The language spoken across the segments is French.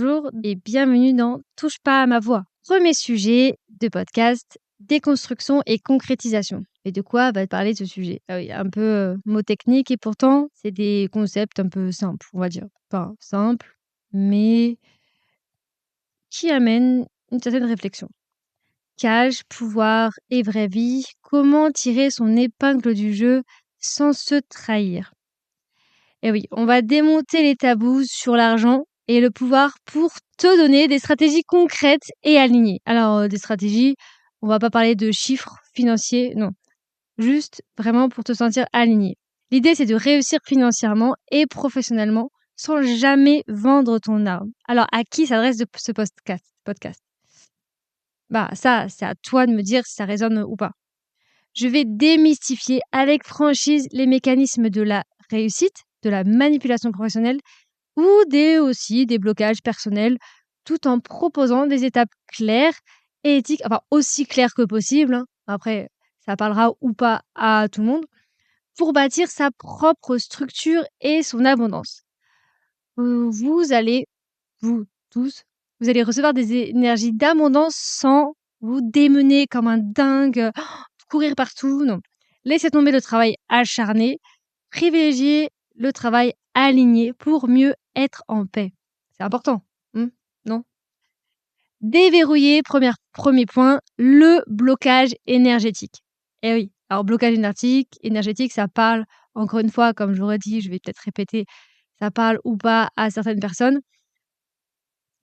bonjour et bienvenue dans Touche pas à ma voix. Premier sujet de podcast, déconstruction et concrétisation. Et de quoi va parler de ce sujet? Ah oui, un peu mot technique et pourtant, c'est des concepts un peu simples, on va dire. Enfin, simples, mais qui amènent une certaine réflexion. Cage, pouvoir et vraie vie, comment tirer son épingle du jeu sans se trahir? Et oui, on va démonter les tabous sur l'argent et le pouvoir pour te donner des stratégies concrètes et alignées. Alors, des stratégies, on va pas parler de chiffres financiers, non. Juste vraiment pour te sentir aligné. L'idée, c'est de réussir financièrement et professionnellement sans jamais vendre ton âme. Alors, à qui s'adresse ce podcast? Bah, ça, c'est à toi de me dire si ça résonne ou pas. Je vais démystifier avec franchise les mécanismes de la réussite, de la manipulation professionnelle ou aussi des blocages personnels, tout en proposant des étapes claires et éthiques, enfin aussi claires que possible, hein. Après, ça parlera ou pas à tout le monde, pour bâtir sa propre structure et son abondance. Vous allez, vous tous, vous allez recevoir des énergies d'abondance sans vous démener comme un dingue, courir partout, non. Laissez tomber le travail acharné, privilégiez le travail aligné pour mieux être en paix. C'est important, non? Déverrouiller, premier point, le blocage énergétique. Eh oui, alors blocage énergétique, ça parle, encore une fois, comme j'aurais dit, je vais peut-être répéter, ça parle ou pas à certaines personnes.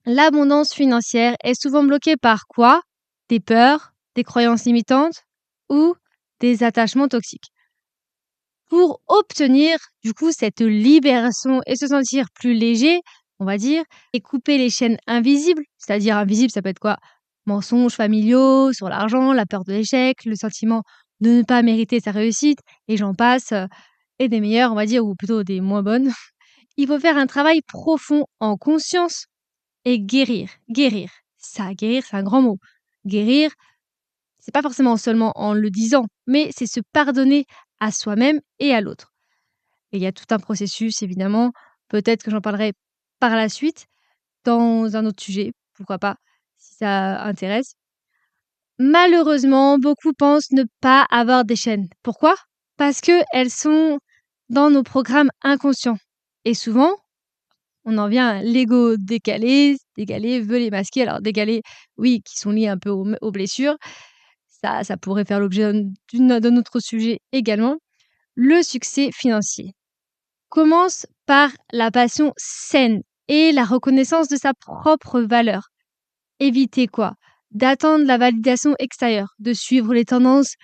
L'abondance financière est souvent bloquée par quoi? Des peurs, des croyances limitantes ou des attachements toxiques. Pour obtenir, du coup, cette libération et se sentir plus léger, on va dire, et couper les chaînes invisibles, c'est-à-dire invisibles, ça peut être quoi? Mensonges familiaux sur l'argent, la peur de l'échec, le sentiment de ne pas mériter sa réussite, et j'en passe, et des meilleures, on va dire, ou plutôt des moins bonnes. Il faut faire un travail profond en conscience et guérir. Guérir, c'est un grand mot. Guérir, c'est pas forcément seulement en le disant, mais c'est se pardonner à soi-même et à l'autre. Et il y a tout un processus évidemment, peut-être que j'en parlerai par la suite dans un autre sujet, pourquoi pas, si ça intéresse. Malheureusement, beaucoup pensent ne pas avoir des chaînes. Pourquoi? Parce qu'elles sont dans nos programmes inconscients. Et souvent, on en vient à l'ego décalé veut les masquer. Alors décalé, oui, qui sont liés un peu aux blessures. Ça pourrait faire l'objet d'un autre sujet également. Le succès financier commence par la passion saine et la reconnaissance de sa propre valeur. Éviter quoi? D'attendre la validation extérieure, de suivre les tendances,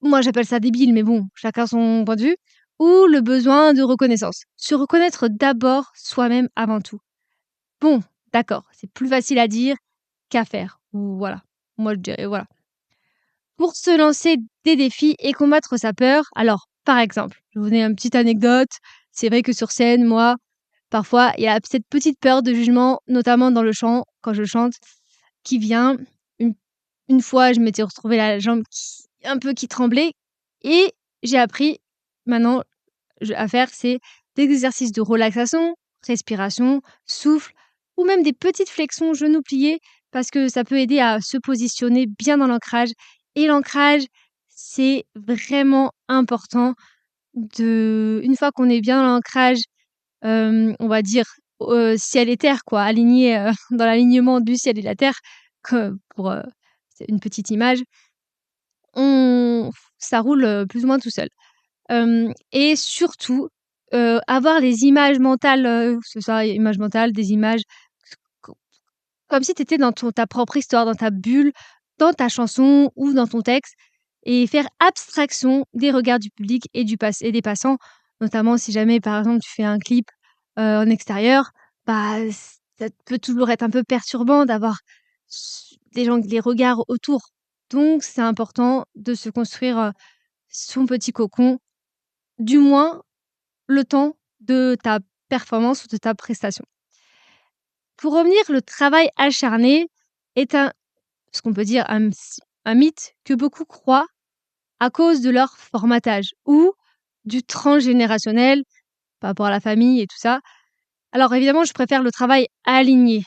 moi j'appelle ça débile, mais bon, chacun son point de vue, ou le besoin de reconnaissance. Se reconnaître d'abord soi-même avant tout. Bon, d'accord, c'est plus facile à dire qu'à faire. Ou voilà, moi je dirais voilà. Pour se lancer des défis et combattre sa peur, alors par exemple, je vais vous donner une petite anecdote. C'est vrai que sur scène, moi, parfois, il y a cette petite peur de jugement, notamment dans le chant, quand je chante, qui vient. Une, une fois, je m'étais retrouvée la jambe un peu qui tremblait et j'ai appris maintenant à faire des exercices de relaxation, respiration, souffle ou même des petites flexions genoux pliés parce que ça peut aider à se positionner bien dans l'ancrage. Et l'ancrage, c'est vraiment important une fois qu'on est bien dans l'ancrage, on va dire, ciel et terre quoi, aligné, dans l'alignement du ciel et de la terre, pour, c'est une petite image, on ça roule, plus ou moins tout seul. Et surtout, avoir les images mentales, que ce soit images mentales, des images co comme si tu étais dans ta propre histoire, dans ta bulle, dans ta chanson ou dans ton texte et faire abstraction des regards du public et des passants. Notamment si jamais, par exemple, tu fais un clip, en extérieur, bah, ça peut toujours être un peu perturbant d'avoir les regards autour. Donc c'est important de se construire, son petit cocon, du moins le temps de ta performance ou de ta prestation. Pour revenir, le travail acharné est ce qu'on peut dire un mythe que beaucoup croient à cause de leur formatage ou du transgénérationnel par rapport à la famille et tout ça. Alors évidemment, je préfère le travail aligné.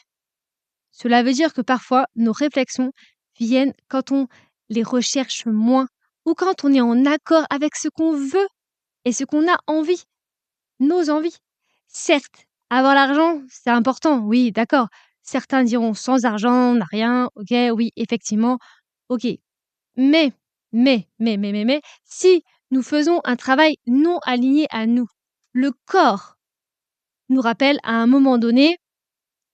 Cela veut dire que parfois, nos réflexions viennent quand on les recherche moins ou quand on est en accord avec ce qu'on veut et ce qu'on a envie, nos envies. Certes, avoir l'argent, c'est important, oui, d'accord. Certains diront sans argent, on n'a rien, ok, oui, effectivement, ok. Mais, mais, si nous faisons un travail non aligné à nous, le corps nous rappelle à un moment donné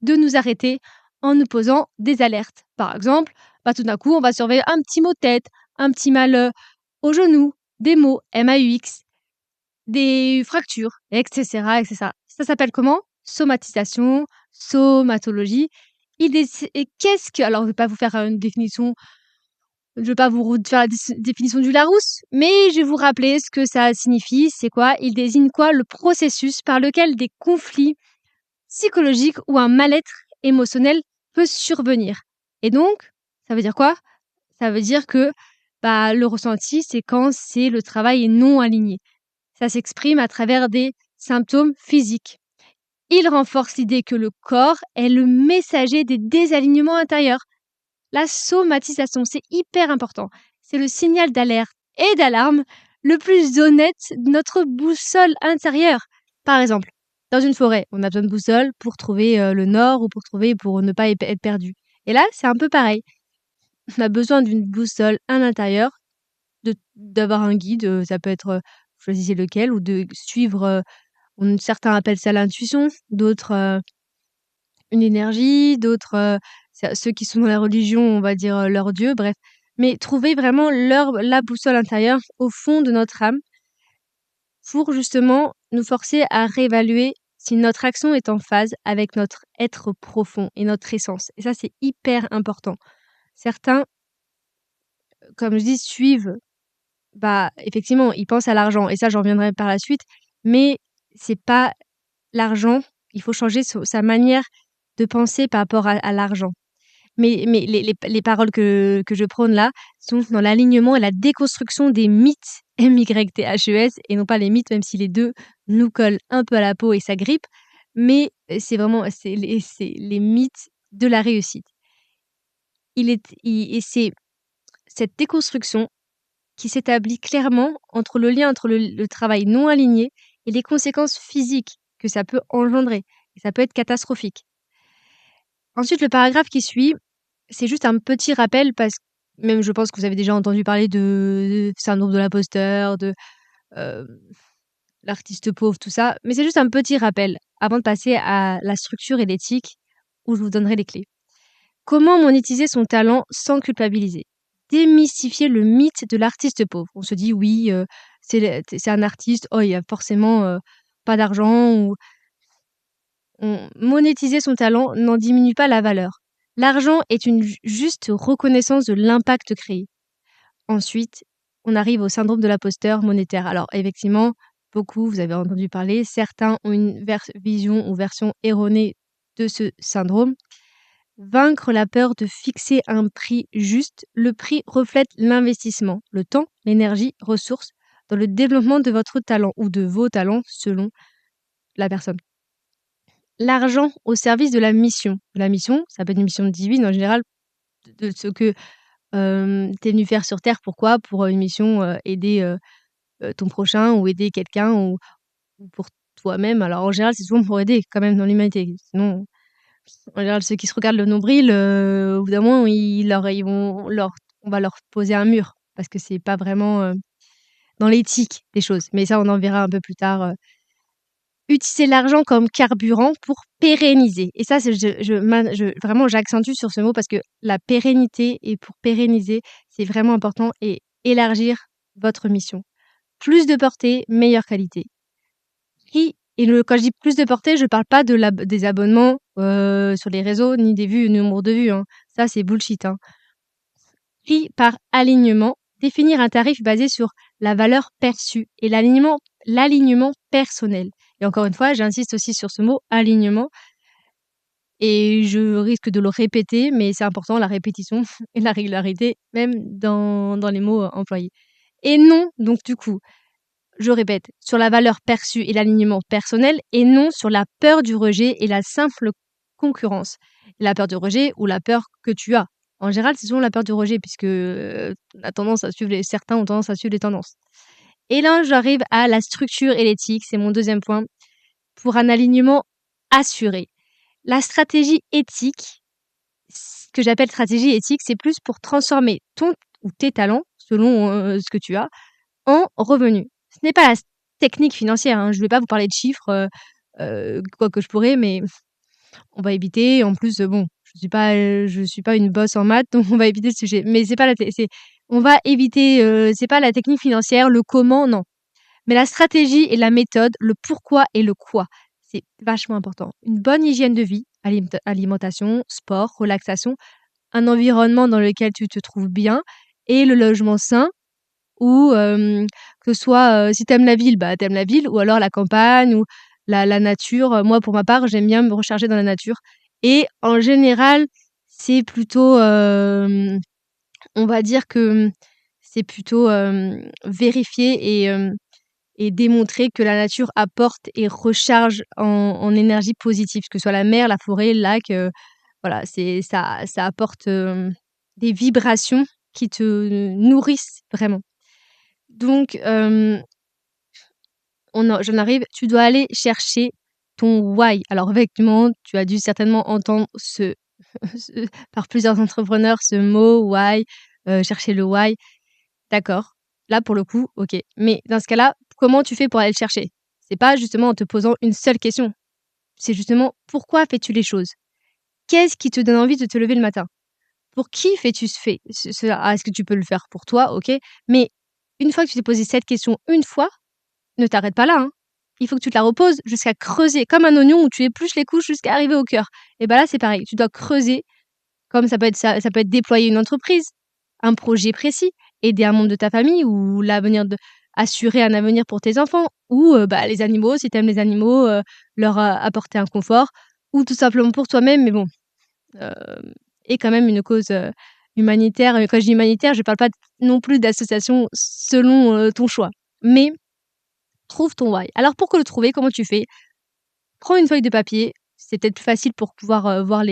de nous arrêter en nous posant des alertes. Par exemple, bah, tout d'un coup, on va surveiller un petit mot de tête, un petit mal au genou, des mots MAUX, des fractures, etc., etc. Ça s'appelle comment? Somatisation, somatologie. Et qu'est-ce que... Alors, je ne vais pas vous faire une définition, je ne vais pas vous faire la définition du Larousse, mais je vais vous rappeler ce que ça signifie. C'est quoi? Il désigne quoi? Le processus par lequel des conflits psychologiques ou un mal-être émotionnel peut survenir. Et donc, ça veut dire quoi? Ça veut dire que bah, le ressenti, c'est quand c'est le travail est non aligné. Ça s'exprime à travers des symptômes physiques. Il renforce l'idée que le corps est le messager des désalignements intérieurs. La somatisation, c'est hyper important. C'est le signal d'alerte et d'alarme le plus honnête de notre boussole intérieure. Par exemple, dans une forêt, on a besoin de boussole pour trouver le nord ou pour ne pas être perdu. Et là, c'est un peu pareil. On a besoin d'une boussole à l'intérieur, d'avoir un guide, ça peut être, choisissez lequel, ou de suivre, certains appellent ça l'intuition, d'autres, une énergie, d'autres, ceux qui sont dans la religion, on va dire, leur Dieu, bref. Mais trouver vraiment la boussole intérieure au fond de notre âme pour justement nous forcer à réévaluer si notre action est en phase avec notre être profond et notre essence. Et ça, c'est hyper important. Certains, comme je dis, suivent, bah, effectivement, ils pensent à l'argent et ça, j'en reviendrai par la suite, mais c'est pas l'argent, il faut changer sa manière de penser par rapport à l'argent. Mais les paroles que je prône là sont dans l'alignement et la déconstruction des mythes MYTHES et non pas les mythes, même si les 2 nous collent un peu à la peau et ça grippe, mais c'est les mythes de la réussite. Et c'est cette déconstruction qui s'établit clairement entre le lien entre le travail non aligné et les conséquences physiques que ça peut engendrer et ça peut être catastrophique. Ensuite, le paragraphe qui suit, c'est juste un petit rappel parce que même je pense que vous avez déjà entendu parler de syndrome de l'imposteur, de, heu, l'artiste pauvre, tout ça, mais c'est juste un petit rappel avant de passer à la structure et l'éthique où je vous donnerai les clés. Comment monétiser son talent sans culpabiliser? Démystifier le mythe de l'artiste pauvre. On se dit: «Oui, c'est un artiste, oh, il a forcément, pas d'argent» ou monétiser son talent n'en diminue pas la valeur. L'argent est une juste reconnaissance de l'impact créé. Ensuite, on arrive au syndrome de l'imposteur monétaire. Alors effectivement, beaucoup, vous avez entendu parler, certains ont une vision ou version erronée de ce syndrome. Vaincre la peur de fixer un prix juste, le prix reflète l'investissement, le temps, l'énergie, ressources dans le développement de votre talent ou de vos talents selon la personne. L'argent au service de la mission. La mission, ça peut être une mission divine en général, de ce que, tu es venu faire sur terre. Pourquoi? Pour, une mission, aider, ton prochain ou aider quelqu'un ou pour toi-même. Alors en général, c'est souvent pour aider quand même dans l'humanité. Sinon, en général, ceux qui se regardent le nombril, au bout d'un moment, on va leur poser un mur parce que c'est pas vraiment, dans l'éthique des choses. Mais ça, on en verra un peu plus tard. Utiliser l'argent comme carburant pour pérenniser et ça, c'est vraiment j'accentue sur ce mot parce que la pérennité et pour pérenniser, c'est vraiment important et élargir votre mission. Plus de portée, meilleure qualité. Quand je dis plus de portée, je parle pas des abonnements, sur les réseaux, ni des vues, nombre de vues, hein. Ça, c'est bullshit, hein. Prix par alignement, définir un tarif basé sur la valeur perçue et l'alignement personnel. Et encore une fois, j'insiste aussi sur ce mot alignement et je risque de le répéter, mais c'est important la répétition et la régularité, même dans les mots employés. Et non, donc du coup, je répète, sur la valeur perçue et l'alignement personnel et non sur la peur du rejet et la simple concurrence. La peur du rejet ou la peur que tu as. En général, c'est souvent la peur du rejet puisque, certains ont tendance à suivre les tendances. Et là, j'arrive à la structure et l'éthique, c'est mon deuxième point, pour un alignement assuré. La stratégie éthique, ce que j'appelle stratégie éthique, c'est plus pour transformer ton ou tes talents, selon, ce que tu as, en revenus. Ce n'est pas la technique financière, hein, je vais pas vous parler de chiffres, quoique je pourrais, mais on va éviter. En plus, bon, je suis pas une bosse en maths, donc on va éviter ce sujet. Mais c'est pas la té c'est on va éviter, c'est pas la technique financière, le comment, non. Mais la stratégie et la méthode, le pourquoi et le quoi, c'est vachement important. Une bonne hygiène de vie, alimentation, sport, relaxation, un environnement dans lequel tu te trouves bien et le logement sain ou que ce soit, si t'aimes la ville, bah, tu la ville ou alors la campagne ou la nature. Moi, pour ma part, j'aime bien me recharger dans la nature et en général, c'est plutôt, on va dire que, c'est plutôt, vérifié et démontré que la nature apporte et recharge en énergie positive, que ce soit la mer, la forêt, le lac, voilà, ça apporte, des vibrations qui te nourrissent vraiment. Donc, j'en arrive, tu dois aller chercher ton why. Alors effectivement, tu as dû certainement entendre par plusieurs entrepreneurs ce mot why, chercher le why. D'accord. Là, pour le coup, OK. Mais dans ce cas-là, comment tu fais pour aller le chercher? C'est pas justement en te posant une seule question. C'est justement pourquoi fais-tu les choses? Qu'est-ce qui te donne envie de te lever le matin? Pour qui fais-tu cela? Ah, est-ce que tu peux le faire pour toi? OK. Mais une fois que tu t'es posé cette question une fois, ne t'arrête pas là, hein. Il faut que tu te la reposes jusqu'à creuser, comme un oignon où tu épluches les couches jusqu'à arriver au cœur. Et ben là, c'est pareil, tu dois creuser, comme ça peut être déployer une entreprise, un projet précis, aider un membre de ta famille ou assurer un avenir pour tes enfants ou bah, les animaux, si tu aimes les animaux, leur a apporter un confort ou tout simplement pour toi-même. Mais bon, hem et quand même une cause, humanitaire. Quand je dis humanitaire, je parle pas non plus d'association selon, ton choix. Mais trouve ton why. Alors pour que le trouver, comment tu fais? Prends une feuille de papier, c'est peut-être plus facile pour pouvoir, voir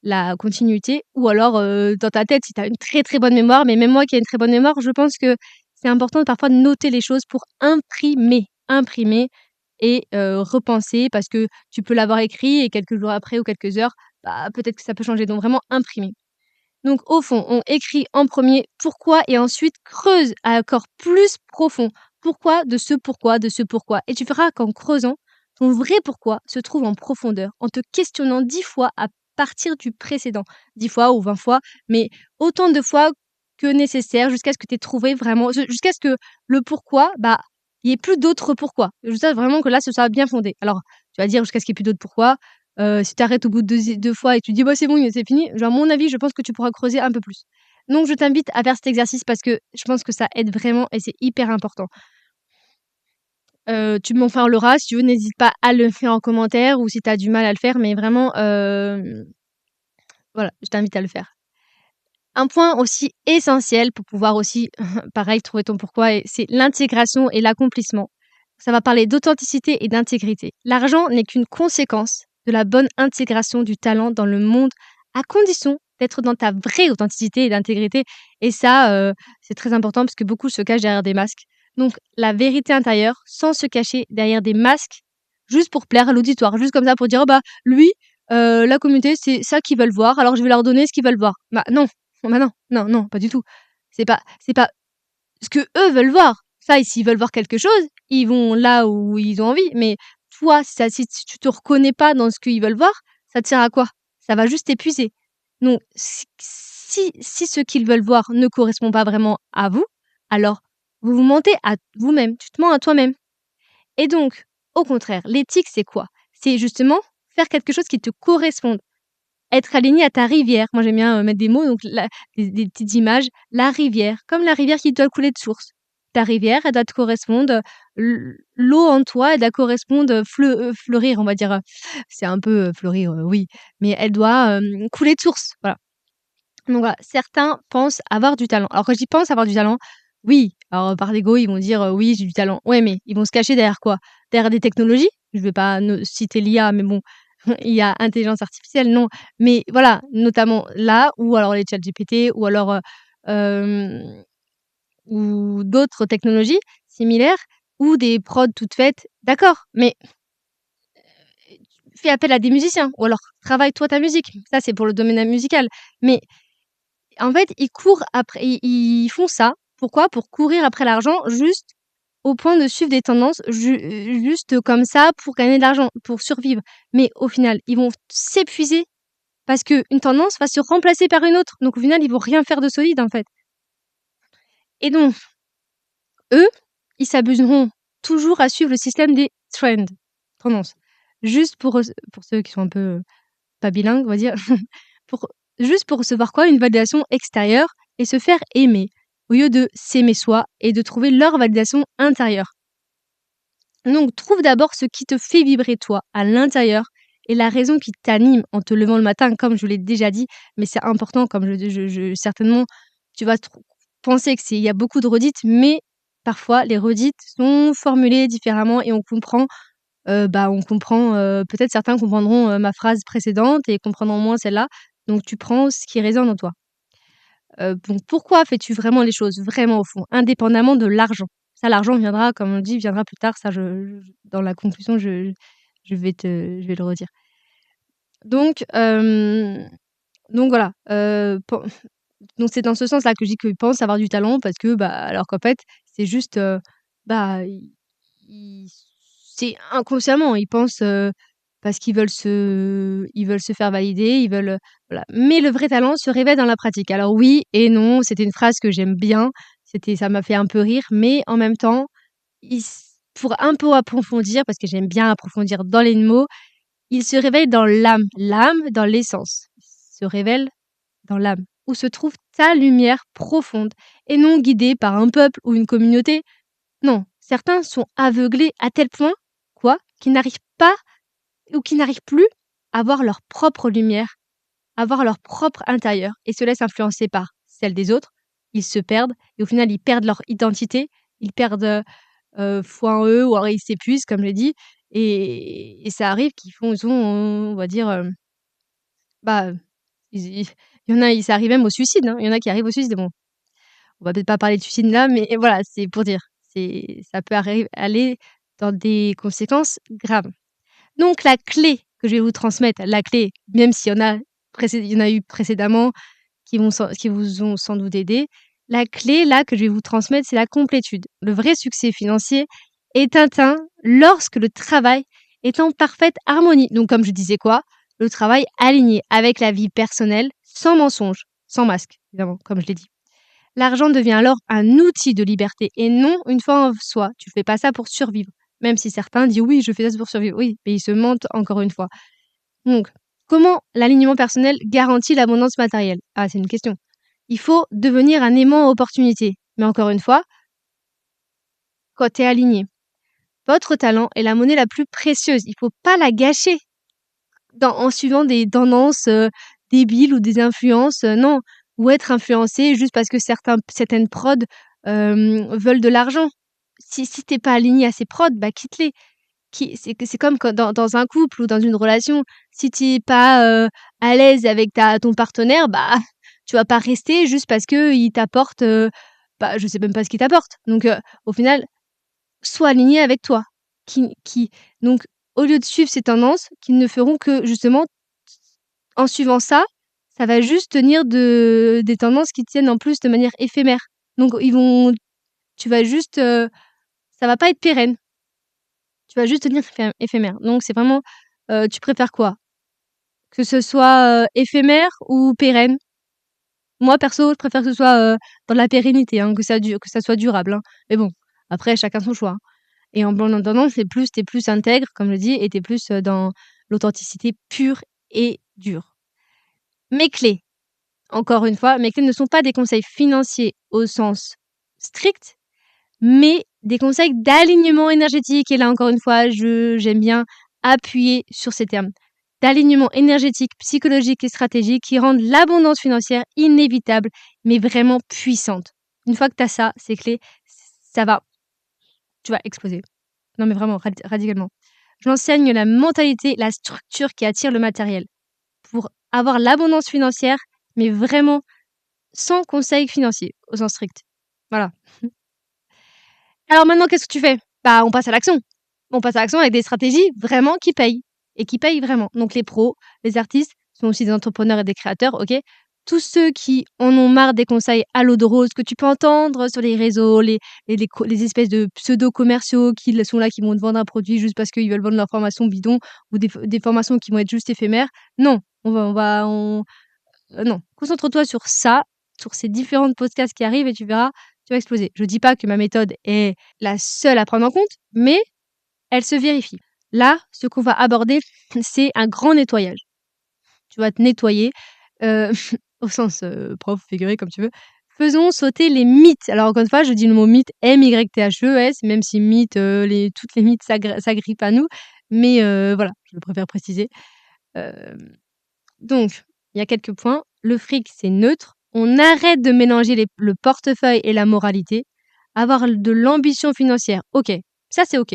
la continuité ou alors, dans ta tête si tu as une très, très bonne mémoire, mais même moi qui ai une très bonne mémoire, je pense que c'est important parfois de noter les choses pour imprimer et repenser parce que tu peux l'avoir écrit et quelques jours après ou quelques heures, bah, peut-être que ça peut changer, donc vraiment imprimer. Donc au fond, on écrit en premier pourquoi et ensuite creuse à encore plus profond. Pourquoi de ce pourquoi, de ce pourquoi. Et tu verras qu'en creusant, ton vrai pourquoi se trouve en profondeur, en te questionnant 10 fois à partir du précédent. 10 fois ou 20 fois, mais autant de fois que nécessaire jusqu'à ce que tu aies trouvé vraiment, jusqu'à ce que le pourquoi, bah, il y ait plus d'autres pourquoi. Jusqu'à vraiment que là, ce soit bien fondé. Alors, tu vas dire jusqu'à ce qu'il y ait plus d'autres pourquoi. Si tu arrêtes au bout de 2 fois et tu dis: «Bah, c'est bon, c'est fini», genre, à mon avis, je pense que tu pourras creuser un peu plus. Donc je t'invite à faire cet exercice parce que je pense que ça aide vraiment et c'est hyper important. Tu m'en parleras si tu veux, n'hésite pas à le faire en commentaire ou si tu as du mal à le faire, mais vraiment, voilà, je t'invite à le faire. Un point aussi essentiel pour pouvoir aussi, pareil, trouver ton pourquoi et c'est l'intégration et l'accomplissement. Ça va parler d'authenticité et d'intégrité. L'argent n'est qu'une conséquence de la bonne intégration du talent dans le monde, à condition d'être dans ta vraie authenticité et d'intégrité et ça, c'est très important parce que beaucoup se cachent derrière des masques. Donc la vérité intérieure, sans se cacher derrière des masques, juste pour plaire à l'auditoire, juste comme ça pour dire: «Oh bah, lui, la communauté, c'est ça qu'ils veulent voir, alors je vais leur donner ce qu'ils veulent voir». Bah non, bah non, non, non, pas du tout. C'est pas ce que eux veulent voir. Ça, et s'ils veulent voir quelque chose, ils vont là où ils ont envie. Mais toi, si tu te reconnais pas dans ce qu'ils veulent voir, ça te sert à quoi? Ça va juste t'épuiser. Donc, si ce qu'ils veulent voir ne correspond pas vraiment à vous, alors vous vous mentez à vous-même. Tu te mens à toi-même. Et donc, au contraire, l'éthique, c'est quoi? C'est justement faire quelque chose qui te corresponde. Être aligné à ta rivière. Moi, j'aime bien, mettre des mots, donc des petites images. La rivière, comme la rivière qui doit couler de source. Ta rivière, elle doit te correspondre, l'eau en toi, elle doit correspondre, fleurir, on va dire, c'est un peu, fleurir, oui, mais elle doit, couler de source, voilà. Donc voilà, certains pensent avoir du talent. Alors quand je dis «pensent avoir du talent», Oui, alors par dégo, ils vont dire, «Oui, j'ai du talent». Ouais, mais ils vont se cacher derrière quoi? Derrière des technologies? Je vais pas citer l'IA, mais bon, IA, intelligence artificielle, non. Mais voilà, notamment là, ou alors les ChatGPT, ou alors, hem, ou d'autres technologies similaires, ou des prods toutes faites, d'accord, mais fais appel à des musiciens, ou alors travaille toi ta musique. Ça, c'est pour le domaine musical. Mais en fait, ils courent après, ils font ça. Pourquoi? Pour courir après l'argent, juste au point de suivre des tendances, juste comme ça pour gagner de l'argent, pour survivre. Mais au final, ils vont s'épuiser parce qu'une tendance va se remplacer par une autre. Donc au final, ils vont rien faire de solide, en fait. Et donc, eux, ils s'abuseront toujours à suivre le système des trends, tendances. Juste pour ceux qui sont un peu pas bilingues, on va dire, pour juste pour recevoir quoi? Une validation extérieure et se faire aimer, au lieu de s'aimer soi et de trouver leur validation intérieure. Donc trouve d'abord ce qui te fait vibrer toi, à l'intérieur, et la raison qui t'anime en te levant le matin, comme je l'ai déjà dit, mais c'est important, comme je certainement, tu vas penser que il y a beaucoup de redites, mais parfois les redites sont formulées différemment et on comprend, peut-être certains comprendront, ma phrase précédente et comprendront moins celle-là. Donc tu prends ce qui résonne en toi. Donc pourquoi fais-tu vraiment les choses, vraiment au fond, indépendamment de l'argent? Ça, l'argent viendra, comme on dit, viendra plus tard. Ça, dans la conclusion, je vais le redire. Donc, donc voilà, donc c'est dans ce sens-là que je dis qu'ils pensent avoir du talent parce que, bah, alors qu'en fait, c'est juste, bah, ils c'est inconsciemment, ils pensent, parce qu'ils veulent se faire valider, ils veulent, voilà. Mais le vrai talent se révèle dans la pratique. Alors oui et non, c'était une phrase que j'aime bien, ça m'a fait un peu rire, mais en même temps, il s pour un peu approfondir, parce que j'aime bien approfondir dans les mots, il se réveille dans l'âme dans l'essence. Il se révèle dans l'âme, où se trouve ta lumière profonde et non guidée par un peuple ou une communauté. Non, certains sont aveuglés à tel point, quoi, qu'ils n'arrivent pas ou qu'ils n'arrivent plus à voir leur propre lumière, à voir leur propre intérieur et se laissent influencer par celle des autres. Ils se perdent et au final, ils perdent leur identité, ils perdent, foi en eux ou alors ils s'épuisent comme je l'ai dit et ça arrive ils ont, on va dire, bah, il y en a, ça arrive même au suicide, hein. Il y en a qui arrivent au suicide. Bon, on va peut-être pas parler de suicide là, mais voilà, c'est pour dire. Ça peut aller dans des conséquences graves. Donc la clé que je vais vous transmettre, la clé, même s'il y en a il y en a eu précédemment qui vous ont sans doute aidé, la clé là que je vais vous transmettre, c'est la complétude. Le vrai succès financier est atteint lorsque le travail est en parfaite harmonie. Donc comme je disais quoi? Le travail aligné avec la vie personnelle, sans mensonge, sans masque, évidemment, comme je l'ai dit. L'argent devient alors un outil de liberté et non une fin en soi. Tu fais pas ça pour survivre. Même si certains disent oui, je fais ça pour survivre. Oui, mais ils se mentent encore une fois. Donc, comment l'alignement personnel garantit l'abondance matérielle? Ah, c'est une question. Il faut devenir un aimant à opportunité. Mais encore une fois, quand tu es aligné, votre talent est la monnaie la plus précieuse. Il faut pas la gâcher en suivant des tendances débiles ou des influences. Non, ou être influencé juste parce que certaines prods veulent de l'argent. Si t'es pas aligné à ces prods, bah quitte-les. C'est comme dans un couple ou dans une relation. Si tu es pas à l'aise avec ton partenaire, bah tu vas pas rester juste parce que il t'apporte, bah je sais même pas ce qu'il t'apporte. Donc au final, sois aligné avec toi. Donc au lieu de suivre ces tendances qui ne feront que justement en suivant ça, ça va juste tenir des tendances qui tiennent en plus de manière éphémère. Donc tu vas juste, ça va pas être pérenne. Tu vas juste tenir éphémère. Donc c'est vraiment, tu préfères quoi? Que ce soit, éphémère ou pérenne? Moi perso, je préfère que ce soit, dans la pérennité, hein, que ça soit durable, hein. Mais bon, après chacun son choix, hein. Et en tendance, tu plus intègre, comme je dis, et tu es plus, dans l'authenticité pure et dure. Mes clés, encore une fois, mes clés ne sont pas des conseils financiers au sens strict, mais des conseils d'alignement énergétique et là, encore une fois, j'aime bien appuyer sur ces termes. D'alignement énergétique, psychologique et stratégique qui rendent l'abondance financière inévitable, mais vraiment puissante. Une fois que tu as ça, c'est clé, ça va tu vas exploser. Non, mais vraiment, radicalement. J'enseigne la mentalité, la structure qui attire le matériel pour avoir l'abondance financière, mais vraiment sans conseil financier au sens strict. Voilà. Alors maintenant, qu'est-ce que tu fais? Bah, on passe à l'action. On passe à l'action avec des stratégies vraiment qui payent et qui payent vraiment. Donc les pros, les artistes sont aussi des entrepreneurs et des créateurs, OK? Tous ceux qui en ont marre des conseils à l'eau de rose que tu peux entendre sur les réseaux, les espèces de pseudo-commerciaux qui sont là, qui vont te vendre un produit juste parce qu'ils veulent vendre leur formation bidon ou des formations qui vont être juste éphémères. Non, non. Concentre-toi sur ça, sur ces différentes podcasts qui arrivent et tu verras, tu vas exploser. Je dis pas que ma méthode est la seule à prendre en compte, mais elle se vérifie. Là, ce qu'on va aborder, c'est un grand nettoyage. Tu vas te nettoyer, heu, au sens, propre, figuré, comme tu veux. Faisons sauter les mythes. Alors encore une fois, je dis le mot mythe, M-Y-T-H-E-S, même si mythe, toutes les mythes s'agrippent à nous, mais voilà, je préfère préciser. Hem Donc, il y a quelques points. Le fric, c'est neutre. On arrête de mélanger le portefeuille et la moralité. Avoir de l'ambition financière, ok, ça c'est ok.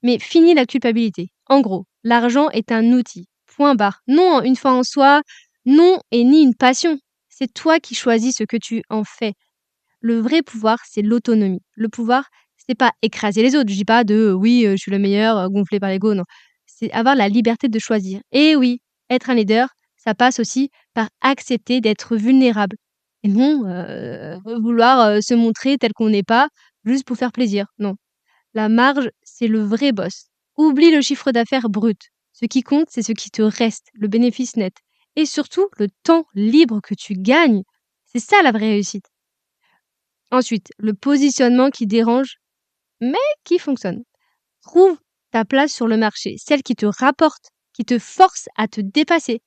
Mais fini la culpabilité. En gros, l'argent est un outil. Point barre. Non une fin en soi, non et ni une passion. C'est toi qui choisis ce que tu en fais. Le vrai pouvoir, c'est l'autonomie. Le pouvoir, c'est pas écraser les autres. Je dis pas de oui, je suis le meilleur, gonflé par l'ego, non. C'est avoir la liberté de choisir. Et oui, être un leader, ça passe aussi par accepter d'être vulnérable. Et non, vouloir se montrer tel qu'on n'est pas, juste pour faire plaisir. Non. La marge, c'est le vrai boss. Oublie le chiffre d'affaires brut. Ce qui compte, c'est ce qui te reste, le bénéfice net. Et surtout, le temps libre que tu gagnes. C'est ça la vraie réussite. Ensuite, le positionnement qui dérange, mais qui fonctionne. Trouve ta place sur le marché, celle qui te rapporte, qui te force à te dépasser.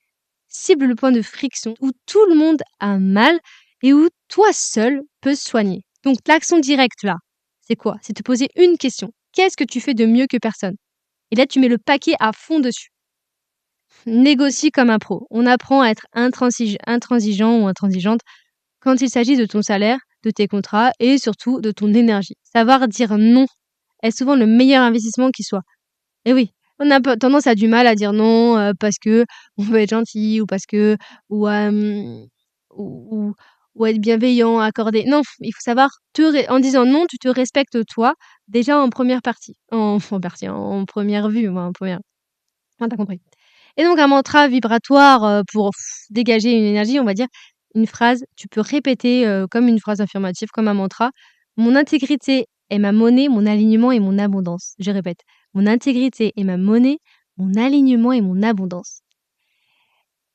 Cible le point de friction où tout le monde a mal et où toi seul peux se soigner. Donc l'action directe là, c'est quoi? C'est te poser une question. Qu'est-ce que tu fais de mieux que personne? Et là, tu mets le paquet à fond dessus. Négocie comme un pro. On apprend à être intransigeant ou intransigeante quand il s'agit de ton salaire, de tes contrats et surtout de ton énergie. Savoir dire non est souvent le meilleur investissement qui soit. Et oui, on a tendance à du mal à dire non parce que on veut être gentil ou parce que ou, ou, ou être bienveillant, accorder. Non, il faut savoir en disant non, tu te respectes toi déjà en première partie, en première vue, en première. Ah, t'as compris. Et donc un mantra vibratoire, pour dégager une énergie, on va dire une phrase, tu peux répéter, comme une phrase affirmative, comme un mantra: «Mon intégrité est ma monnaie, mon alignement et mon abondance». Je répète: «Mon intégrité est ma monnaie, mon alignement et mon abondance».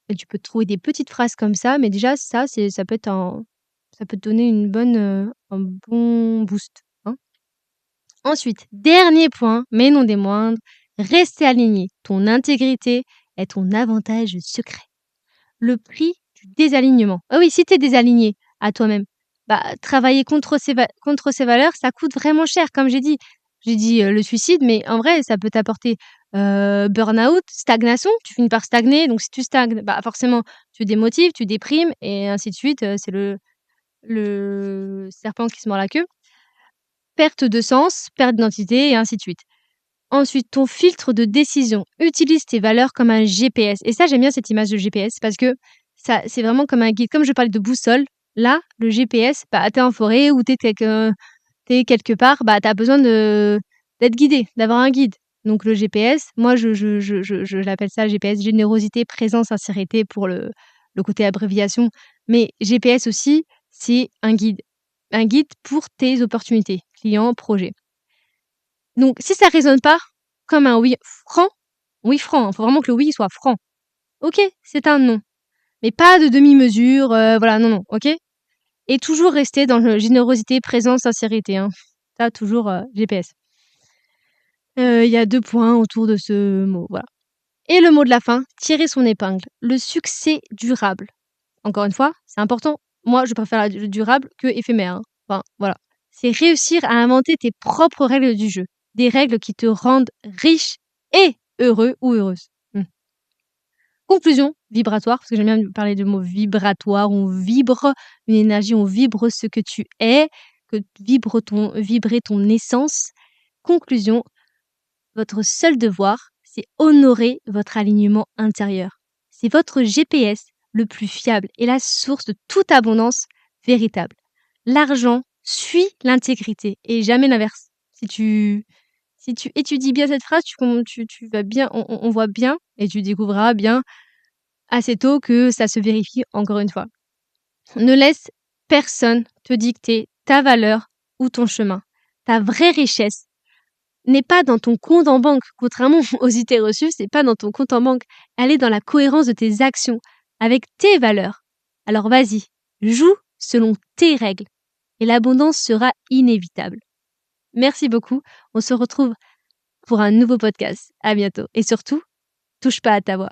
Et tu peux trouver des petites phrases comme ça, mais déjà ça peut te donner un bon boost, hein. Ensuite, dernier point, mais non des moindres, rester aligné. Ton intégrité est ton avantage secret. Le prix du désalignement. Ah oui, si tu es désaligné à toi-même, bah, travailler contre ces valeurs, ça coûte vraiment cher, comme j'ai dit. J'ai dit le suicide, mais en vrai, ça peut t'apporter burn-out, stagnation. Tu finis par stagner. Donc, si tu stagnes, bah, forcément, tu démotives, tu déprimes, et ainsi de suite. C'est le serpent qui se mord la queue. Perte de sens, perte d'identité, et ainsi de suite. Ensuite, ton filtre de décision. Utilise tes valeurs comme un GPS. Et ça, j'aime bien cette image de GPS parce que ça, c'est vraiment comme un guide. Comme je parlais de boussole, là, le GPS, bah, t'es en forêt ou t'es quelque part, bah, t'as besoin d'être guidé, d'avoir un guide. Donc le GPS, moi, je l'appelle ça GPS, générosité, présence, sincérité pour le côté abréviation. Mais GPS aussi, c'est un guide. Un guide pour tes opportunités, clients, projets. Donc si ça résonne pas comme un oui franc, faut vraiment que le oui soit franc. OK, c'est un non, mais pas de demi-mesure, voilà, non, non, OK? Et toujours rester dans le générosité, présence, sincérité, hein. Ça toujours, GPS. Il y a 2 points autour de ce mot, voilà. Et le mot de la fin, tirer son épingle. Le succès durable. Encore une fois, c'est important. Moi, je préfère le durable que éphémère, hein. Enfin, voilà. C'est réussir à inventer tes propres règles du jeu. Des règles qui te rendent riche et heureux ou heureuse. Mmh. conclusion vibratoire, parce que j'aime bien parler de mot vibratoire, on vibre une énergie, on vibre ce que tu es, que vibrer ton essence. Conclusion, votre seul devoir, c'est honorer votre alignement intérieur. C'est votre GPS le plus fiable et la source de toute abondance véritable. L'argent suit l'intégrité et jamais l'inverse. Si tu étudies bien cette phrase, tu vas bien, on voit bien et tu découvriras bien assez tôt que ça se vérifie encore une fois. Ne laisse personne te dicter ta valeur ou ton chemin. Ta vraie richesse n'est pas dans ton compte en banque, contrairement aux idées reçues, c'est pas dans ton compte en banque. Elle est dans la cohérence de tes actions, avec tes valeurs. Alors vas-y, joue selon tes règles et l'abondance sera inévitable. Merci beaucoup, on se retrouve pour un nouveau podcast. À bientôt et surtout, touche pas à ta voix.